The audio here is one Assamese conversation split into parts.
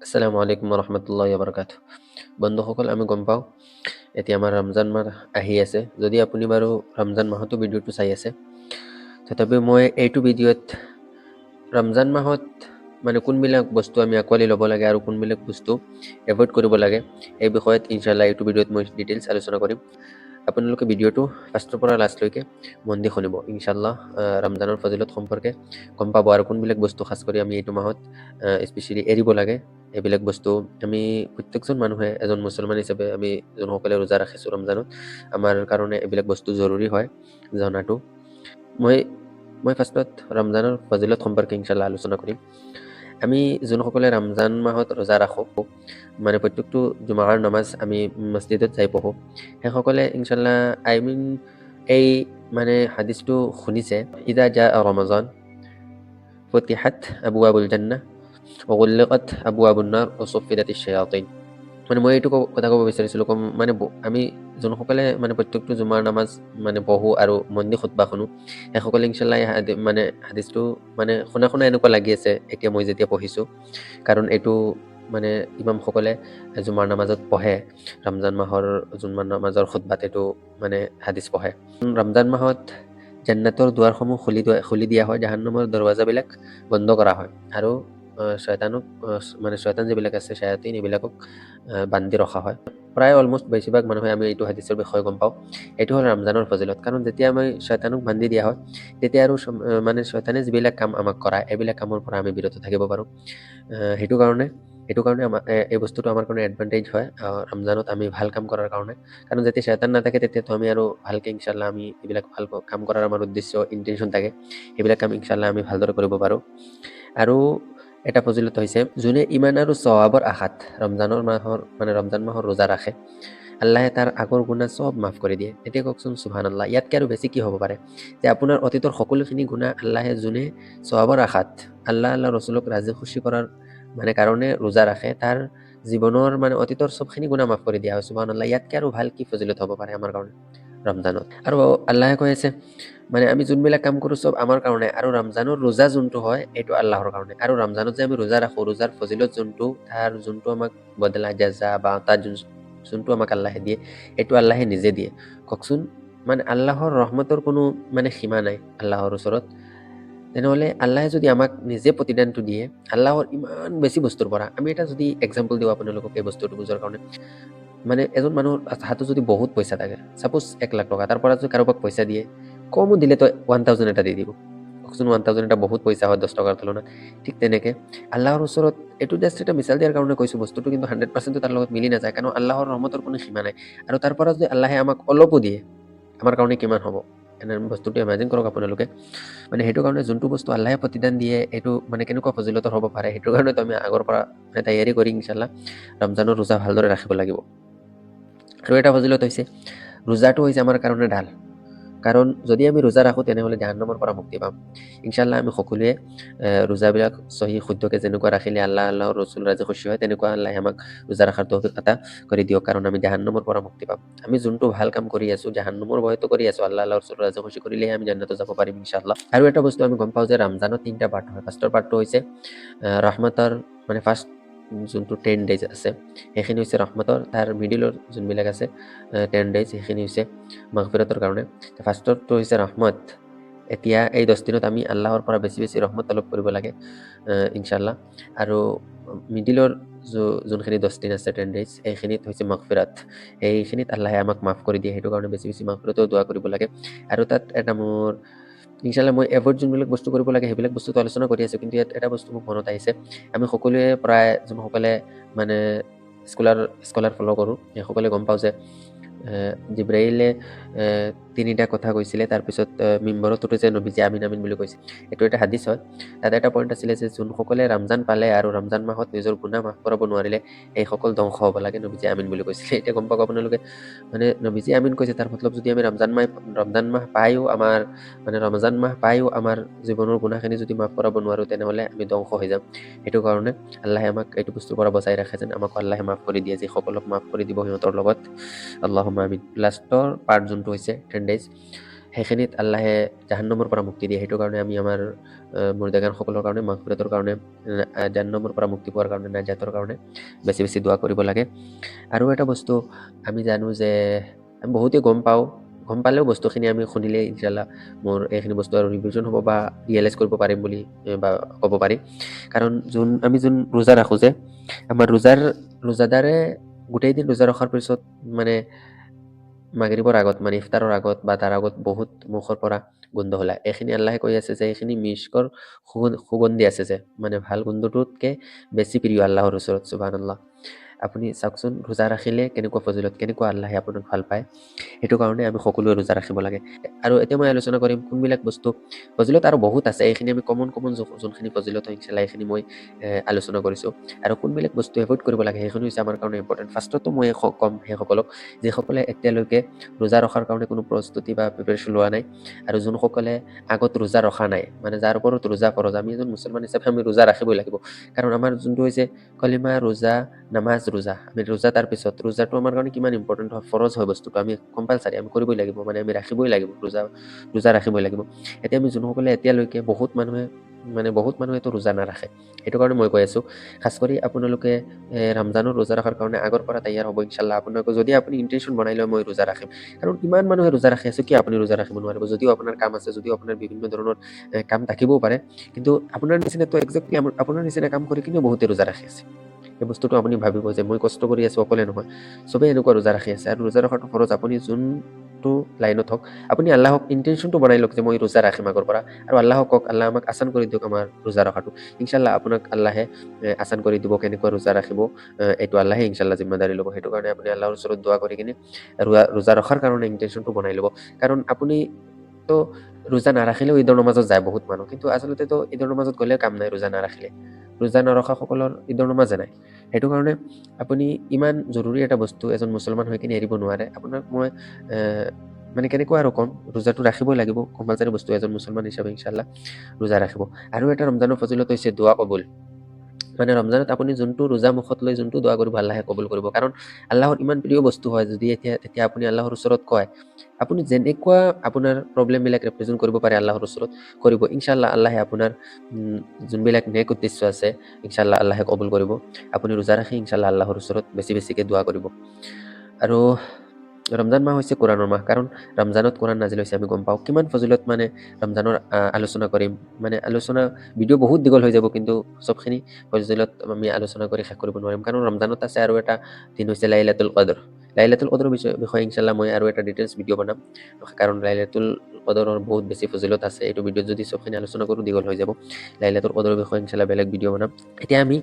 আসসালামু আলাইকুম ৰহমতুল্লাহ বাৰকাত। বন্ধুসকল, আমি গম পাওঁ এতিয়া আমাৰ ৰমজান মাহ আহি আছে। যদি আপুনি বাৰু ৰমজান মাহতো ভিডিঅ'টো চাই আছে, তথাপিও মই এইটো ভিডিঅ'ত ৰমজান মাহত কোনবিলাক বস্তু আমি আঁকোৱালি ল'ব লাগে আৰু কোনবিলাক বস্তু এভইড কৰিব লাগে, এই বিষয়ত ইনশাল্লাহ এইটো ভিডিঅ'ত মই ডিটেইলছ আলোচনা কৰিম। আপোনালোকে ভিডিঅ'টো ফাৰ্ষ্টৰ পৰা লাষ্টলৈকে মন দি শুনিব। ইনশাল্লাহ ৰমজানৰ ফজিলত সম্পৰ্কে গম পাব আৰু কোনবিলাক বস্তু খাছ কৰি আমি এইটো মাহত স্পেচিয়েলি এৰিব লাগে। এইবিলাক বস্তু আমি প্ৰত্যেকজন মানুহে, এজন মুছলমান হিচাপে আমি যোনসকলে ৰোজা ৰাখিছোঁ ৰমজানত, আমাৰ কাৰণে এইবিলাক বস্তু জৰুৰী হয় জনাটো। মই মই ফাৰ্ষ্টত ৰমজানৰ ফজিলত সম্পৰ্কে ইনশাল্লাহ আলোচনা কৰিম। আমি যোনসকলে ৰমজান মাহত ৰোজা ৰাখোঁ, প্ৰত্যেকটো জুমাৰ নামাজ আমি মছজিদত যাই পঢ়োঁ, সেইসকলে ইনশাল্লাহ এই হাদিছটো শুনিছে, ইদা জা ৰমজান ফতিহাত আবৱাবুল জান্নাহ ওগুল্লিকাত আবৱাবুন নাৰ ওচুফিদাতিশ শায়াতিন। মই এইটো কথা ক'ব বিচাৰিছিলোঁ, আমি যোনসকলে প্ৰত্যেকটো জুমাৰ নামাজ পঢ়োঁ আৰু মন দি খুতবা শুনো, সেইসকলে ইনশাল্লাহ হাদিছটো শুনা এনেকুৱা লাগি আছে এতিয়া মই যেতিয়া পঢ়িছোঁ। কাৰণ এইটো ইমামসকলে জুমাৰ নামাজত পঢ়ে, ৰমজান মাহৰ জুমাৰ নামাজৰ খুতবাত এইটো হাদিছ পঢ়ে। ৰমজান মাহত জান্নাতৰ দুৱাৰসমূহ খুলি দিয়া হয়, জাহান্নামৰ দৰৱাজাবিলাক বন্ধ কৰা হয়, আৰু শয়তান যিবিলাক আছে, শায়াতিন, এইবিলাকক বান্ধি ৰখা হয়। প্ৰায় অলমষ্ট বেছিভাগ মানুহে আমি এইটো হাদিছৰ বিষয়ে গম পাওঁ। এইটো হ'ল ৰমজানৰ ফজিলত। কাৰণ যেতিয়া আমি শয়তানক বান্ধি দিয়া হয়, তেতিয়া আৰু শয়তানে যিবিলাক কাম আমাক কৰায়, এইবিলাক কামৰ পৰা আমি বিৰত থাকিব পাৰোঁ। সেইটো কাৰণে এই বস্তুটো আমাৰ কাৰণে এডভান্টেজ হয় ৰমজানত আমি ভাল কাম কৰাৰ কাৰণে। কাৰণ যেতিয়া শয়তান নাথাকে, তেতিয়াতো আমি আৰু ভালকৈ ইনশাল্লাহ আমি এইবিলাক ভাল কাম কৰাৰ আমাৰ উদ্দেশ্য, ইণ্টেনশ্যন থাকে, সেইবিলাক কাম ইনশাল্লাহ আমি ভালদৰে কৰিব পাৰোঁ। আৰু এটা ফজিলত হৈছে, যোনে ইমান আৰু সৱাবৰ আশাত ৰমজান মাহৰ ৰোজা ৰাখে, আল্লাহে তাৰ আগৰ গুনাহ চব মাফ কৰি দিয়ে। এতিয়া কওকচোন, সুবহানাল্লাহ, ইয়াতকৈ আৰু বেছি কি হ'ব পাৰে যে আপোনাৰ অতীতৰ সকলোখিনি গুনাহ আল্লাহে যোনে সৱাবৰ আশাত আল্লাহ ৰচুলক ৰাজি খুশি কৰাৰ কাৰণে ৰোজা ৰাখে, তাৰ জীৱনৰ অতীতৰ চবখিনি গুনাহ মাফ কৰি দিয়া হয়। সুবহানাল্লাহ, ইয়াতকৈ আৰু ভাল কি ফজিলত হ'ব পাৰে আমাৰ কাৰণে ৰমজানত। আৰু আল্লাহে কৈ আছে, আমি যোনবিলাক কাম কৰোঁ চব আমাৰ কাৰণে, আৰু ৰমজানৰ ৰোজা যোনটো হয় এইটো আল্লাহৰ কাৰণে। আৰু ৰমজানত যে আমি ৰোজা ৰাখোঁ, ৰোজাৰ ফজিলত তাৰ যোনটো আমাক বদলা জাজা বা তাৰ যোনটো আমাক আল্লাহে দিয়ে, এইটো আল্লাহে নিজে দিয়ে। কওকচোন, আল্লাহৰ ৰহমতৰ কোনো সীমা নাই আল্লাহৰ ওচৰত। তেনেহ'লে আল্লাহে যদি আমাক নিজে প্ৰতিদানটো দিয়ে আল্লাহৰ ইমান বেছি বস্তুৰ পৰা, আমি এটা যদি এক্সাম্পল দিওঁ আপোনালোকক এই বস্তুটো বুজাৰ কাৰণে, এজন মানুহৰ হাতত যদি বহুত পইচা থাকে, ছাপ'জ 1,00,000 টকা, তাৰ পৰা যদি কাৰোবাক পইচা দিয়ে, কমো দিলে তো 1,000 এটা দি দিব। কওকচোন, 1,000 এটা বহুত পইচা হয় 10 টকাৰ তুলনাত। ঠিক তেনেকৈ আল্লাহৰ ওচৰত, এইটো জাষ্ট এটা মিছাল দিয়াৰ কাৰণে কৈছোঁ, বস্তুটো কিন্তু 100% তাৰ লগত মিলি নাযায়, কাৰণ আল্লাহৰ ৰহমতৰ কোনো সীমা নাই। আৰু তাৰ পৰা যদি আল্লাহে আমাক অলপো দিয়ে, আমাৰ কাৰণে কিমান হ'ব, এনে বস্তুটো ইমাজিন কৰক আপোনালোকে। সেইটো কাৰণে যোনটো বস্তু আল্লাহে প্ৰতিদান দিয়ে, এইটো কেনেকুৱা ফজিলতৰ হ'ব পাৰে, সেইটো কাৰণেতো আমি আগৰ পৰা তৈয়াৰী কৰি ইনশাল্লাহ ৰমজানৰ ৰোজা ভালদৰে ৰাখিব লাগিব। আৰু এটা ফজিলত হৈছে, ৰোজাটো হৈছে আমাৰ কাৰণে ঢাল। কাৰণ যদি আমি ৰোজা ৰাখোঁ, তেনেহ'লে জাহান্নামৰ পৰা মুক্তি পাম। ইনশাল্লাহ আমি সকলোৱে ৰোজাবিলাক সহি শুদ্ধকৈ যেনেকুৱা ৰাখিলে আল্লাহৰ ৰচুল ৰাজি খুশি হয়, তেনেকুৱা আল্লাহে আমাক ৰোজা ৰখাৰ তৌফিক আতা কৰি দিয়ক, কাৰণ আমি জাহান্নামৰ পৰা মুক্তি পাম। আমি যোনটো ভাল কাম কৰি আছোঁ, জাহান্নামৰ ভয়তো কৰি আছোঁ, আল্লাহৰ ৰচুল ৰাজি খুশি কৰিলেহে আমি জান্নাতত যাব পাৰিম ইনশাল্লাহ। আৰু এটা বস্তু আমি গম পাওঁ যে ৰমজানৰ 3টা পাৰ্ট হয়। ফাৰ্ষ্টৰ পাৰ্টটো হৈছে ৰহমতৰ, ফাৰ্ষ্ট যোনটো 10 days আছে সেইখিনি হৈছে ৰহমতৰ, তাৰ মিডিলৰ যোনবিলাক আছে 10 days, সেইখিনি হৈছে মাগফিৰাতৰ কাৰণে। ফাৰ্ষ্টৰটো হৈছে ৰহমত। এতিয়া এই 10 দিনত আমি আল্লাহৰ পৰা বেছি বেছি ৰহমত তলব কৰিব লাগে ইনশাল্লাহ। আৰু মিডিলৰ যোনখিনি 10 দিন আছে, 10 days, এইখিনিত হৈছে মাগফিৰাত। এইখিনিত আল্লাহে আমাক মাফ কৰি দিয়ে, সেইটো কাৰণে বেছি বেছি মাগফিৰাতৰ দোৱা কৰিব লাগে। আৰু তাত এটা মোৰ ইনশাল্লাহ, মই এভইড যোনবিলাক বস্তু কৰিব লাগে সেইবিলাক বস্তুটো আলোচনা কৰি আছোঁ, কিন্তু ইয়াত এটা বস্তু মোক মনত আহিছে। আমি সকলোৱে প্ৰায় যোনসকলে স্কলাৰ ফ'ল' কৰোঁ, সেইসকলে গম পাওঁ যে জিব্ৰাইলে 3টা কথা কৈছিলে, তাৰপিছত মিম্বৰত উঠোতে নবীজী আমিন আমিন বুলি কৈছে। এইটো এটা হাদিছ হয়। তাত এটা পইণ্ট আছিলে যে যোনসকলে ৰমজান পালে আৰু ৰমজান মাহত নিজৰ গুনাহ মাফ কৰাব নোৱাৰিলে, এইসকল ধ্বংস হ'ব লাগে, নবীজী আমিন বুলি কৈছিলে। এতিয়া গম পাওক আপোনালোকে, নবীজী আমিন কৈছে, তাৰ মতলব যদি আমি ৰমজান মাহ পায়ো আমাৰ জীৱনৰ গুনাহখিনি যদি মাফ কৰাব নোৱাৰোঁ, তেনেহ'লে আমি ধ্বংস হৈ যাম। সেইটো কাৰণে আল্লাহে আমাক এইটো বস্তুৰ পৰা বচাই ৰাখে, যেন আমাক আল্লাহে মাফ কৰি দিয়ে, যিসকলক মাফ কৰি দিব সিহঁতৰ লগত। আল্লাহুম্মা আমিন। লাষ্টৰ পাৰ্ট যোনটো হৈছে 10 days, সেইখিনিত আল্লাহে জাহান্নামৰ পৰা মুক্তি দিয়ে। সেইটো কাৰণে আমি আমাৰ মুৰ্দাগানসকলৰ কাৰণে মাগফিৰাতৰ কাৰণে জাহান্নামৰ পৰা মুক্তি পোৱাৰ কাৰণে নাজাতৰ কাৰণে বেছি বেছি দোৱা কৰিব লাগে। আৰু এটা বস্তু আমি জানো যে আমি বহুতেই গম পালেও বস্তুখিনি আমি শুনিলে ইনশাল্লাহ মোৰ এইখিনি বস্তু আৰু ৰিভিজন হ'ব বা ৰিয়েলাইজ কৰিব পাৰিম বুলি বা ক'ব পাৰি। কাৰণ আমি ৰোজা ৰাখোঁ যে আমাৰ ৰোজাদাৰে গোটেই দিন ৰোজা ৰখাৰ পিছত মানে মাগৰিবৰ আগত মানে ইফতাৰৰ আগত বা তাৰ আগত বহুত মুখৰ পৰা গোন্ধ ওলায়। এইখিনি আল্লাহে কৈ আছে যে এইখিনি মিস্কৰ সুগন্ধি আছে যে মানে ভাল গোন্ধটোতকৈ বেছি প্ৰিয় আল্লাহৰ ওচৰত সুবহানাল্লাহ। আপুনি চাওকচোন ৰোজা ৰাখিলে কেনেকুৱা ফজিলত, কেনেকুৱা আল্লাহে আপোনাক ভাল পায়। সেইটো কাৰণে আমি সকলোৱে ৰোজা ৰাখিব লাগে। আৰু এতিয়া মই আলোচনা কৰিম কোনবিলাক বস্তু ফজিলত আৰু বহুত আছে। এইখিনি আমি কমন যোনখিনি ফজিলত হয় ইনশাল্লাহ এইখিনি মই আলোচনা কৰিছোঁ। আৰু কোনবিলাক বস্তু এভইড কৰিব লাগে সেইখিনি হৈছে আমাৰ কাৰণে ইম্পৰ্টেণ্ট। ফাৰ্ষ্টতো মই ক'ম সেইসকলক যিসকলে এতিয়ালৈকে ৰোজা ৰখাৰ কাৰণে কোনো প্ৰস্তুতি বা প্ৰিপেৰেশ্যন লোৱা নাই আৰু যোনসকলে আগত ৰোজা ৰখা নাই মানে যাৰ ওপৰত ৰোজা ফৰজ। আমি এজন মুছলমান হিচাপে আমি ৰোজা ৰাখিবই লাগিব। কাৰণ আমাৰ যোনটো হৈছে কলিমা, ৰোজা, নামাজ, ৰোজা। আমি ৰোজা তাৰ পিছত ৰোজাটো আমাৰ কাৰণে কিমান ইম্পৰ্টেণ্ট হয়, ফৰজ হয় বস্তুটো। আমি কম্পালচাৰী আমি কৰিবই লাগিব মানে আমি ৰাখিবই লাগিব ৰোজা ৰাখিবই লাগিব। এতিয়া আমি যোনসকলে এতিয়ালৈকে বহুত মানুহেতো ৰোজা নাৰাখে। সেইটো কাৰণে মই কৈ আছোঁ খাছ কৰি আপোনালোকে ৰমজানৰ ৰোজা ৰখাৰ কাৰণে আগৰ পৰা তৈয়াৰ হ'ব ইনশাল্লাহ। আপোনালোকে যদি আপুনি ইণ্টেনশ্যন বনাই লয় মই ৰোজা ৰাখিম। কাৰণ কিমান মানুহে ৰোজা ৰাখি আছে, কিয় আপুনি ৰোজা ৰাখিব নোৱাৰিব? যদিও আপোনাৰ কাম আছে, যদিও আপোনাৰ বিভিন্ন ধৰণৰ কাম থাকিবও পাৰে, কিন্তু আপোনাৰ নিচিনাতো একজেক্টলি আপোনাৰ নিচিনা কাম কৰি কিনেও বহুতে ৰোজা ৰাখি আছে। এই বস্তুটো আপুনি ভাবিব যে মই কষ্ট কৰি আছোঁ অকলে নহয়, চবেই এনেকুৱা ৰোজা ৰাখি আছে। আৰু ৰোজা ৰখাটো খৰচ আপুনি যোনটো লাইনত হওক আপুনি আল্লাহক ইণ্টেনশ্যনটো বনাই লওক যে মই ৰোজা ৰাখিম আগৰ পৰা। আৰু আল্লাহক কওক আল্লাহ আমাক আচান কৰি দিয়ক আমাৰ ৰোজা ৰখাটো। ইনশাল্লাহ আপোনাক আল্লাহে আচান কৰি দিব কেনেকুৱা ৰোজা ৰাখিব। এইটো আল্লাহে ইনশাল্লাহ জিম্মাদাৰী ল'ব। সেইটো কাৰণে আপুনি আল্লাহৰ ওচৰত দোৱা কৰি কিনে ৰোজা ৰখাৰ কাৰণে ইণ্টেনশ্যনটো বনাই ল'ব। কাৰণ আপুনিতো ৰোজা নাৰাখিলেও ঈদৰ নমাজত যায় বহুত মানুহ, কিন্তু আচলতেতো ঈদৰ নমাজত গ'লেও কাম নাই ৰোজা নাৰাখিলে। ৰোজা নৰখাসকলৰ ঈদৰ নমাজে নাই। সেইটো কাৰণে আপুনি ইমান জৰুৰী এটা বস্তু এজন মুছলমান হৈ কিনে এৰিব নোৱাৰে। আপোনাক মই মানে কেনেকুৱা আৰু ক'ম, ৰোজাটো ৰাখিবই লাগিব কম্পালচাৰী বস্তু এজন মুছলমান হিচাপে ইনশাল্লাহ ৰোজা ৰাখিব। আৰু এটা ৰমজানৰ ফজিলত হৈছে দোৱা কবুল। মানে ৰমজানত আপুনি যোনটো ৰোজা মুখত লৈ যোনটো দোৱা কৰিব আল্লাহে কবুল কৰিব। কাৰণ আল্লাহৰ ইমান প্ৰিয় বস্তু হয় যদি তেতিয়া আপুনি আল্লাহৰ ওচৰত কয়, আপুনি যেনেকুৱা আপোনাৰ প্ৰব্লেমবিলাক ৰিপ্ৰেজেণ্ট কৰিব পাৰে আল্লাহৰ ওচৰত কৰিব। ইনশাল্লাহ আল্লাহে আপোনাৰ যোনবিলাক নেক উদ্দেশ্য আছে ইনশাল্লাহ আল্লাহে কবুল কৰিব। আপুনি ৰোজা ৰাখি ইনশাল্লাহ আল্লাহৰ ওচৰত বেছিকৈ দোৱা কৰিব। আৰু ৰমজান মাহ হৈছে কোৰাণৰ মাহ। কাৰণ ৰমজানত কোৰাণ নাজিল হৈছে আমি গম পাওঁ। কিমান ফজিলত মানে ৰমজানৰ আলোচনা কৰিম, মানে ভিডিঅ' বহুত দীঘল হৈ যাব, কিন্তু চবখিনি ফজিলত আমি আলোচনা কৰি শেষ কৰিব নোৱাৰিম। কাৰণ ৰমজানত আছে আৰু এটা দিন হৈছে লাইলাতুল কদৰ। লাইলাতুল কদৰৰ বিষয়ে ইনশাল্লাহ মই আৰু এটা ডিটেইলছ ভিডিঅ' বনাম। কাৰণ লাইলাতুল কদৰৰ বহুত বেছি ফজিলত আছে। এইটো ভিডিঅ'ত যদি চবখিনি আলোচনা কৰোঁ দীঘল হৈ যাব। লাইলাতুল কদৰৰ বিষয়ে ইনশাল্লাহ বেলেগ ভিডিঅ' বনাম। এতিয়া আমি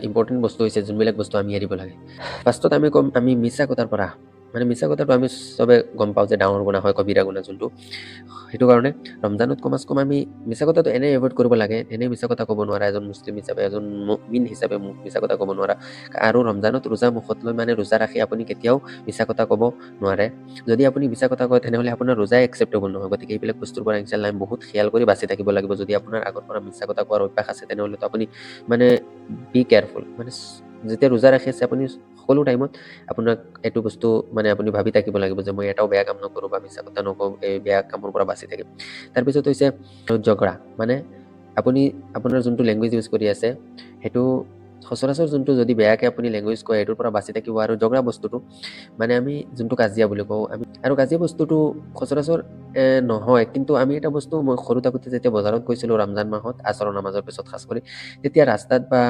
ইম্পৰ্টেণ্ট বস্তু হৈছে যোনবিলাক বস্তু আমি এৰিব লাগে। ফাৰ্ষ্টত আমি ক'ম আমি মিছা কথাৰ পৰা, মানে মিছা কথাটো আমি চবে গম পাওঁ যে ডাঙৰ গুনাহ হয়, কবিৰা গুনাহ যোনটো। সেইটো কাৰণে ৰমজানত কমাচ কম আমি মিছা কথাটো এনেই এভইড কৰিব লাগে। এনেই মিছা কথা ক'ব নোৱাৰা এজন মুছলিম হিচাপে, এজন মুমিন হিচাপে মিছা কথা ক'ব নোৱাৰা। আৰু ৰমজানত ৰোজা মুখত লৈ মানে ৰোজা ৰাখি আপুনি কেতিয়াও মিছা কথা ক'ব নোৱাৰে। যদি আপুনি মিছা কথা কয় তেনেহ'লে আপোনাৰ ৰোজাই একচেপ্টেবল নহয়। গতিকে এইবিলাক বস্তুৰ পৰা ইনশাল্লাহ আমি বহুত খেয়াল কৰি বাচি থাকিব লাগিব। যদি আপোনাৰ আগৰ পৰা মিছা কথা কোৱাৰ অভ্যাস আছে তেনেহ'লেতো আপুনি মানে বি কেয়াৰফুল। মানে যেতিয়া ৰোজা ৰাখি আছে আপুনি সকলো টাইমত আপোনাক এইটো বস্তু মানে আপুনি ভাবি থাকিব লাগিব যে মই এটাও বেয়া কাম নকৰোঁ বা মিছা কথা নকওঁ, এই বেয়া কামৰ পৰা বাচি থাকিম। তাৰপিছত হৈছে ঝগড়া। মানে আপুনি আপোনাৰ যোনটো লেংগুৱেজ ইউজ কৰি আছে সেইটো সচৰাচৰ যোনটো যদি বেয়াকৈ আপুনি লেংগুৱেজ কয় সেইটোৰ পৰা বাচি থাকিব। আৰু ঝগড়া বস্তুটো মানে আমি যোনটো কাজিয়া বুলি কওঁ আৰু কাজিয়া বস্তুটো সচৰাচৰ নহয়, কিন্তু আমি এটা বস্তু মই সৰু থাকোঁতে যেতিয়া বজাৰত গৈছিলোঁ ৰমজান মাহত আছৰৰ নামাজৰ পিছত খাছ কৰি, তেতিয়া ৰাস্তাত বা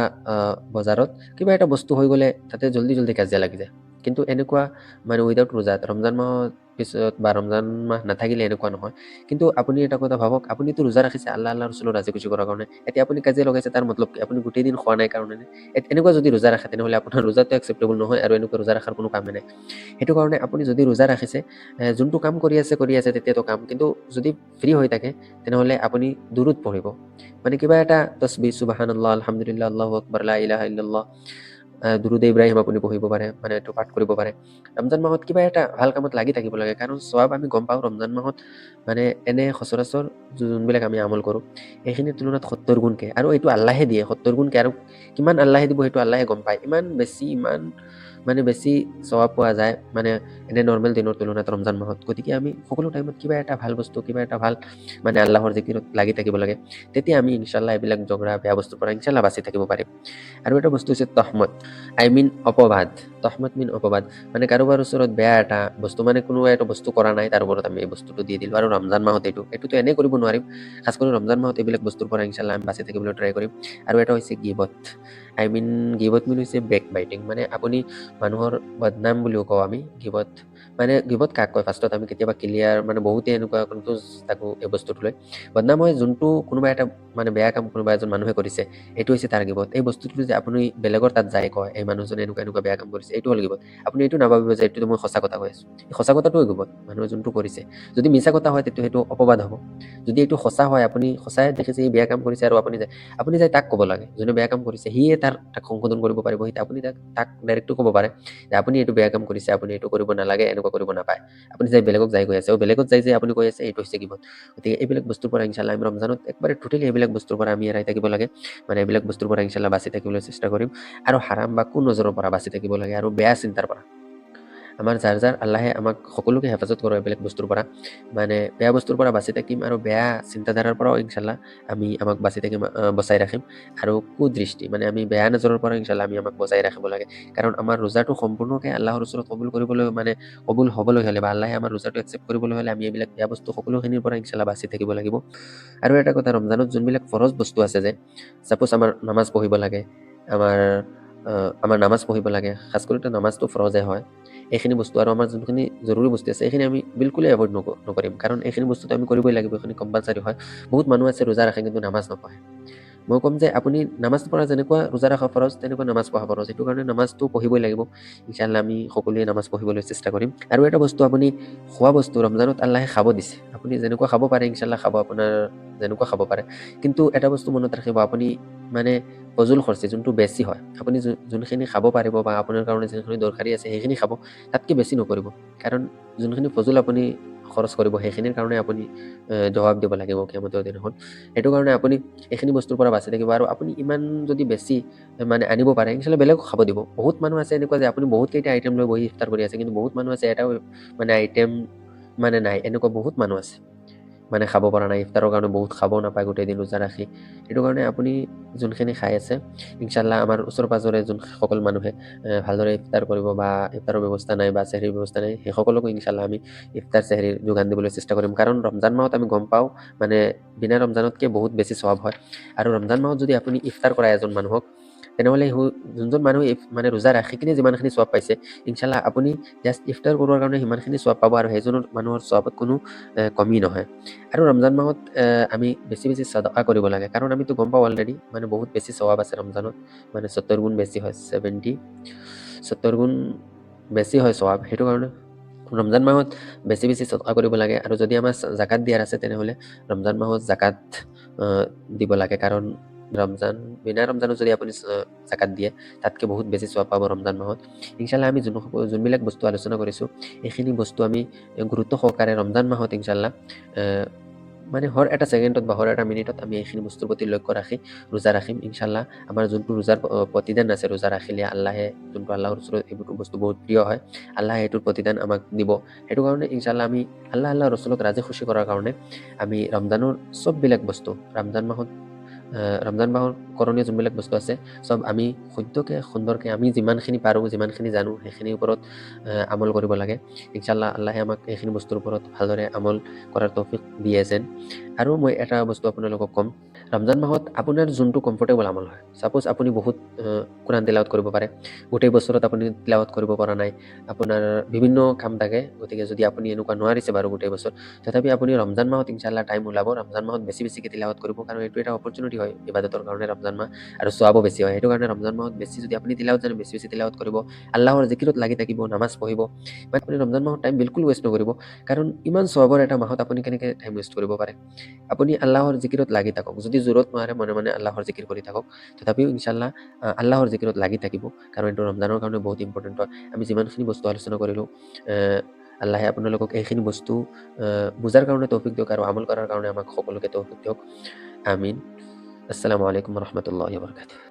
বজাৰত কিবা এটা বস্তু হৈ গ'লে তাতে জল্দি কাজিয়া লাগি যায়। কিন্তু এনেকুৱা মানে উইদাউট ৰোজাত ৰমজান মাহৰ পিছত বা ৰমজান মাহ নাথাকিলে এনেকুৱা নহয়। কিন্তু আপুনি এটা কথা ভাবক, আপুনিতো ৰোজা ৰাখিছে আল্লাহ ৰছুলক ৰাজি খুচি কৰাৰ কাৰণে। এতিয়া আপুনি কাজিয়া লগাইছে তাৰ মতলব কি? আপুনি গোটেই দিন খোৱা নাই কাৰণে নে? এনেকুৱা যদি ৰোজা ৰাখে তেনেহ'লে আপোনাৰ ৰোজাটো একচেপ্টেবল নহয় আৰু এনেকুৱা ৰোজা ৰখাৰ কোনো কামেই নাই। সেইটো কাৰণে আপুনি যদি ৰোজা ৰাখিছে যোনটো কাম কৰি আছে তেতিয়াতো কাম, কিন্তু যদি ফ্ৰী হৈ থাকে তেনেহ'লে আপুনি দুৰুদ পঢ়িব। মানে কিবা এটা তছবিহ, সুবহানাল্লাহ, আলহামদুলিল্লাহ, আল্লাহু আকবাৰ, লা ইলাহা ইল্লাল্লাহ, দুৰুদ ইব্ৰাহিম আপুনি পঢ়িব পাৰে, মানে এইটো পাঠ কৰিব পাৰে। ৰমজান মাহত কিবা এটা ভাল কামত লাগি থাকিব লাগে, কাৰণ সৱাব আমি গম পাওঁ ৰমজান মাহত মানে এনে সচৰাচৰ যোনবিলাক আমি আমল কৰোঁ সেইখিনিৰ তুলনাত ৭০ গুণকে, আৰু এইটো আল্লাহে দিয়ে ৭০ গুণকে, আৰু কিমান আল্লাহে দিব সেইটো আল্লাহে গম পায়। ইমান বেছি সৱাব পোৱা যায় মানে এনে নৰ্মেল দিনৰ তুলনাত ৰমজান মাহত। গতিকে আমি সকলো টাইমত কিবা এটা ভাল বস্তু, কিবা এটা ভাল মানে আল্লাহৰ জিকিৰত লাগি থাকিব লাগে। তেতিয়া আমি ইনশাল্লাহ এইবিলাক জগৰা বেয়া বস্তুৰ পৰা ইনশাল্লাহ বাচি থাকিব পাৰিম। আৰু এটা বস্তু হৈছে তহমত, অপবাদ। তহমত অপবাদ, মানে কাৰোবাৰ ওচৰত বেয়া এটা বস্তু, মানে কোনোবা এটা বস্তু কৰা নাই তাৰ ওপৰত আমি এই বস্তুটো দি দিলোঁ, আৰু ৰমজান মাহত এইটোতো এনেই কৰিব নোৱাৰিম। খাছ কৰি ৰমজান মাহত এইবিলাক বস্তুৰ পৰা ইনশাল্লাহ আমি বাচি থাকিবলৈ ট্ৰাই কৰিম। আৰু এটা হৈছে গিবত। গিবত হৈছে বেক বাইটিং, মানে আপুনি মানুহৰ বদনাম বুলিও কওঁ আমি গিবত। মানে গিবত কাক কয় ফাৰ্ষ্টত আমি কেতিয়াবা ক্লিয়াৰ, মানে বহুতে এনেকুৱা কনফিউজ থাকোঁ এই বস্তুটো লৈ। বদনাম হয় যোনটো কোনোবা এটা মানে বেয়া কাম কোনোবা এজন মানুহে কৰিছে, এইটো হৈছে তাৰ গিবত। এই বস্তুটো যে আপুনি বেলেগৰ তাত যাই কয় এই মানুহজনে এনেকুৱা বেয়া কাম কৰিছে, এইটো হ'ল গিবত। আপুনি এইটো নাভাবিব যে এইটো মই সঁচা কথা কৈ আছোঁ, এই সঁচা কথাটোৱে গিবত, মানুহে যোনটো কৰিছে। যদি মিছা কথা হয় তেতিয়া সেইটো অপবাদ হ'ব। যদি এইটো সঁচা হয়, আপুনি সঁচাই দেখিছে সি বেয়া কাম কৰিছে, আৰু আপুনি যাই তাক ক'ব লাগে, যোনে বেয়া কাম কৰিছে সিয়ে তাক সংশোধন কৰিব পাৰিব। আপুনি তাক ডাইৰেক্টটো ক'ব পাৰে যে আপুনি এইটো বেয়া কাম কৰিছে, আপুনি এইটো কৰিব নালাগে, এনেকুৱা কৰিব নাপায়। আপুনি বেলেগক যাই কৈ আছে, বেলেগত যাই যে আপুনি কৈ আছে, এইটো হৈছে গিবত। গতিকে এইবিলাক বস্তুৰ পৰা ইনশাল্লাহ আমি ৰমজানত একবাৰে টোটেলি এইবিলাক বস্তুৰ পৰা আমি এৰাই থাকিব লাগে। মানে এইবিলাক বস্তুৰ পৰা ইনশাল্লাহ বাচি থাকিবলৈ চেষ্টা কৰিম। আৰু হাৰাম বা কুনজৰৰ পৰা বাচি থাকিব লাগে, আৰু বেয়া চিন্তাৰ পৰা। আমাৰ যাৰ আল্লাহে আমাক সকলোকে হেফাজত কৰে এইবিলাক বস্তুৰ পৰা, মানে বেয়া বস্তুৰ পৰা বাচি থাকিম, আৰু বেয়া চিন্তাধাৰাৰ পৰাও ইনশাল্লাহ আমাক বাচি থাকিম, বচাই ৰাখিম। আৰু কুদৃষ্টি, মানে আমি বেয়া নজৰৰ পৰা ইনশাল্লাহ আমাক বচাই ৰাখিব লাগে। কাৰণ আমাৰ ৰোজাটো সম্পূৰ্ণকৈ আল্লাহৰ ওচৰত কবুল হ'বলৈ হ'লে, বা আল্লাহে আমাৰ ৰোজাটো একচেপ্ট কৰিবলৈ হ'লে আমি এইবিলাক বেয়া বস্তু সকলোখিনিৰ পৰা ইনশাল্লাহ বাচি থাকিব লাগিব। আৰু এটা কথা, ৰমজানত যোনবিলাক ফৰজ বস্তু আছে, যে ছাপ'জ আমাৰ নামাজ পঢ়িব লাগে, আমাৰ নামাজ পঢ়িব লাগে, খাছ কৰি নামাজটো ফৰজে হয়। এইখিনি বস্তু, আৰু আমাৰ যোনখিনি জৰুৰী বস্তু আছে এইখিনি আমি বিলকুলেই এভইড নকৰিম, কাৰণ এইখিনি বস্তুটো আমি কৰিবই লাগিব, এইখিনি কম্পালচাৰী হয়। বহুত মানুহ আছে ৰোজা ৰাখে কিন্তু নামাজ নপঢ়ে। মই ক'ম যে আপুনি নামাজ পঢ়া যেনেকুৱা ৰোজা ৰখা ফৰজ, তেনেকুৱা নামাজ পঢ়া ফৰজ। সেইটো কাৰণে নামাজটো পঢ়িবই লাগিব। ইনশাল্লাহ আমি সকলোৱে নামাজ পঢ়িবলৈ চেষ্টা কৰিম। আৰু এটা বস্তু, আপুনি খোৱা বস্তু ৰমজানত আল্লাহে খাব দিছে, আপুনি যেনেকুৱা খাব পাৰে ইনশাল্লাহ খাব, আপোনাৰ যেনেকুৱা খাব পাৰে। কিন্তু এটা বস্তু মনত ৰাখিব, আপুনি মানে ফজুল খৰচি যোনটো বেছি হয়, আপুনি যোনখিনি খাব পাৰিব বা আপোনাৰ কাৰণে যোনখিনি দৰকাৰী আছে সেইখিনি খাব, তাতকৈ বেছি নকৰিব। কাৰণ যোনখিনি ফজুল আপুনি খৰচ কৰিব সেইখিনিৰ কাৰণে আপুনি জবাব দিব লাগিব কিয়ামতৰ দিনাখন। সেইটো কাৰণে আপুনি এইখিনি বস্তুৰ পৰা বাচি থাকিব। আৰু আপুনি ইমান যদি বেছি মানে আনিব পাৰে ইনশাল্লাহ বেলেগক খাব দিব। বহুত মানুহ আছে এনেকুৱা যে আপুনি বহুত কেইটা আইটেম লৈ বহি ইফতাৰ কৰি আছে, কিন্তু বহুত মানুহ আছে এটাও মানে আইটেম মানে নাই, এনেকুৱা বহুত মানুহ আছে মানে খাব পৰা নাই, ইফতাৰৰ কাৰণে বহুত খাব নাপায় গোটেই দিন ৰোজা ৰাখি। সেইটো কাৰণে আপুনি যোনখিনি খাই আছে ইনশাল্লাহ আমাৰ ওচৰ পাজৰে যোনসকল মানুহে ভালদৰে ইফতাৰ কৰিব, বা ইফতাৰৰ ব্যৱস্থা নাই বা চেহৰিৰ ব্যৱস্থা নাই, সেই সকলোকো ইনশাল্লাহ আমি ইফতাৰ চেহৰিৰ যোগান দিবলৈ চেষ্টা কৰিম। কাৰণ ৰমজান মাহত আমি গম পাওঁ মানে বিনা ৰমজানতকৈ বহুত বেছি স্বভাৱ হয়। আৰু ৰমজান মাহত যদি আপুনি ইফতাৰ কৰায় এজন মানুহক, তেনেহ'লে যোনজন মানুহে মানে ৰোজা ৰাখি কিনে যিমানখিনি স্বভাৱ পাইছে, ইনশাল্লাহ আপুনি জাষ্ট ইফতাৰ কৰোৱাৰ কাৰণে সিমানখিনি স্বভাৱ পাব, আৰু সেইজনৰ মানুহৰ স্বভাৱত কোনো কমি নহয়। আৰু ৰমজান মাহত আমি বেছি চাদাকা কৰিব লাগে, কাৰণ আমিতো গম পাওঁ অলৰেডি মানে বহুত বেছি স্বভাৱ আছে ৰমজানত, মানে ৭০ গুণ বেছি হয়, 70 গুণ বেছি হয় স্বভাৱ। সেইটো কাৰণে ৰমজান মাহত বেছি চাদাকা কৰিব লাগে। আৰু যদি আমাৰ জাকাত দিয়াৰ আছে তেনেহ'লে ৰমজান মাহত জাকাত দিব লাগে, কাৰণ বিনা ৰমজানত যদি আপুনি জাকাত দিয়ে তাতকৈ বহুত বেছি স্বভাৱ পাব ৰমজান মাহত। ইনশাল্লাহ আমি যোনবিলাক বস্তু আলোচনা কৰিছোঁ এইখিনি বস্তু আমি গুৰুত্ব সহকাৰে ৰমজান মাহত ইনশাল্লাহ মানে হৰ এটা ছেকেণ্ডত বা হৰ এটা মিনিটত আমি এইখিনি বস্তুৰ প্ৰতি লক্ষ্য ৰাখি ৰোজা ৰাখিম। ইনশাল্লাহ আমাৰ যোনটো ৰোজাৰ প্ৰতিদান আছে, ৰোজা ৰাখিলে আল্লাহে যোনটো আল্লাহৰ ওচৰত এইটো বস্তু বহুত প্ৰিয় হয়, আল্লাহে এইটোৰ প্ৰতিদান আমাক দিব। সেইটো কাৰণে ইনশাল্লাহ আমি আল্লাহ ৰচুলক ৰাজি খুচি কৰাৰ কাৰণে আমি ৰমজানৰ চববিলাক বস্তু, ৰমজান মাহৰ কৰণীয় যোনবিলাক বস্তু আছে চব আমি সত্যকৈ সুন্দৰকৈ আমি যিমানখিনি পাৰোঁ, যিমানখিনি জানো সেইখিনিৰ ওপৰত আমল কৰিব লাগে। ইনশাল্লাহ আল্লাহে আমাক এইখিনি বস্তুৰ ওপৰত ভালদৰে আমল কৰাৰ তৌফিক দিয়ে যেন। আৰু মই এটা বস্তু আপোনালোকক ক'ম, ৰমজান মাহত আপোনাৰ যোনটো কমফৰ্টেবল আমল হয়, ছাপ'জ আপুনি বহুত কোৰাণ তিলাৱত কৰিব পাৰে, গোটেই বছৰত আপুনি তিলাৱত কৰিব পৰা নাই, আপোনাৰ বিভিন্ন কাম থাকে, গতিকে যদি আপুনি এনেকুৱা নোৱাৰিছে বাৰু গোটেই বছৰ, তথাপি আপুনি ৰমজান মাহত ইনশাল্লাহ টাইম ওলাব, ৰমজান মাহত বেছিকৈ তিলাৱত কৰিব, কাৰণ এইটো এটা অপৰচুনিটি বেছি হয় ইবাদতৰ কাৰণে ৰমজান মাহ, আৰু সওৱাবো বেছি হয়। সেইটো কাৰণে ৰমজান মাহত বেছি যদি আপুনি তিলাৱত জানে, বেছি বেছি তিলাৱত কৰিব, আল্লাহৰ জিকিৰত লাগি থাকিব, নামাজ পঢ়িব, বাট আপুনি ৰমজান মাহত টাইম বিলকুল ৱেষ্ট নকৰিব। কাৰণ ইমান সওৱাবৰ এটা মাহত আপুনি কেনেকৈ টাইম ৱেষ্ট কৰিব পাৰে? আপুনি আল্লাহৰ জিকিৰত লাগি থাকক। যদি জোৰত নোৱাৰে মনে মনে আল্লাহৰ জিকিৰ কৰি থাকক। তথাপিও ইনশাআল্লাহ আল্লাহৰ জিকিৰত লাগি থাকিব। কাৰণ এইটো ৰমজানৰ কাৰণে বহুত ইম্পৰ্টেণ্ট হয়। আমি যিমানখিনি বস্তু আলোচনা কৰিলোঁ, আল্লাহে আপোনালোকক এইখিনি বস্তু বুজাৰ কাৰণে তৌফিক দিয়ক আৰু আমল কৰাৰ কাৰণে আমাক সকলোকে তৌফিক দিয়ক। আমিন। আসসালামু আলাইকুম ওয়া ৰাহমাতুল্লাহি ওয়া বাৰাকাতুহু।